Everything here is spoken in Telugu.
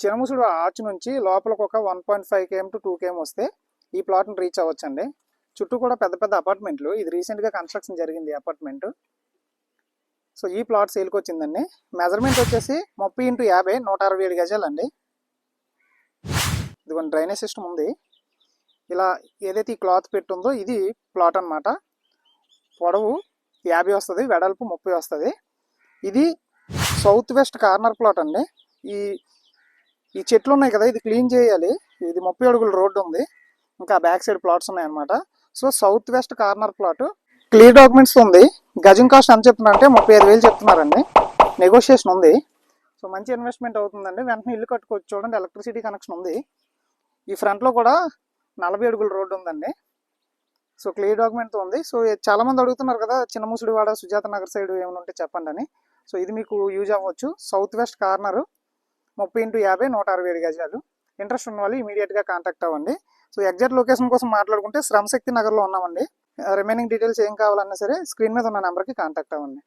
చినముసుడు ఆర్చ్ నుంచి లోపలికి ఒక 1.5 km to 2 km వస్తే ఈ ప్లాట్ని రీచ్ అవ్వచ్చండి. చుట్టూ కూడా పెద్ద పెద్ద అపార్ట్మెంట్లు. ఇది రీసెంట్గా కన్స్ట్రక్షన్ జరిగింది అపార్ట్మెంట్. సో ఈ ప్లాట్ సేల్కి వచ్చిందండి. మెజర్మెంట్ వచ్చేసి 30 x 50 167 గజాలండి. ఇదిగోండి డ్రైనేజ్ సిస్టమ్ ఉంది. ఇలా ఏదైతే ఈ క్లాత్ పెట్టుందో ఇది ప్లాట్ అనమాట. పొడవు 50 వస్తుంది, వెడల్పు 30 వస్తుంది. ఇది సౌత్ వెస్ట్ కార్నర్ ప్లాట్ అండి. ఈ చెట్లు ఉన్నాయి కదా, ఇది క్లీన్ చేయాలి. ఇది 30 అడుగుల రోడ్డు ఉంది, ఇంకా బ్యాక్ సైడ్ ప్లాట్స్ ఉన్నాయన్నమాట. So south west corner plot clear documents ఉంది. గజం కాస్ట్ ఎంత చెప్తున్నారంటే 35,000 చెప్తున్నారండి. నెగోషియేషన్ ఉంది. సో మంచి ఇన్వెస్ట్మెంట్ అవుతుందండి. వెంటనే ఇల్లు కట్టుకోవచ్చు. చూడండి, ఎలక్ట్రిసిటీ కనెక్షన్ ఉంది. ఈ ఫ్రంట్లో కూడా 40 అడుగుల రోడ్డు ఉందండి. సో క్లియర్ డాక్యుమెంట్ ఉంది. సో చాలామంది అడుగుతున్నారు కదా, చిన్నముసుడివాడ సుజాత నగర్ సైడ్ ఏమైనా ఉంటే చెప్పండి అని. సో ఇది మీకు యూజ్ అవ్వచ్చు. సౌత్ వెస్ట్ కార్నర్ 30 x 50 167 గజాలు. ఇంట్రెస్ట్ ఉన్న వాళ్ళు ఇమీడియట్గా కాంటాక్ట్ అవ్వండి. సో ఎగ్జాక్ట్ లొకేషన్ కోసం మాట్లాడుకుంటే శ్రమశక్తి నగర్లో ఉన్నామండి. రిమైనింగ్ డీటెయిల్స్ ఏం కావాలన్నా సరే స్క్రీన్ మీద ఉన్న నెంబర్కి కాంటాక్ట్ అవ్వండి.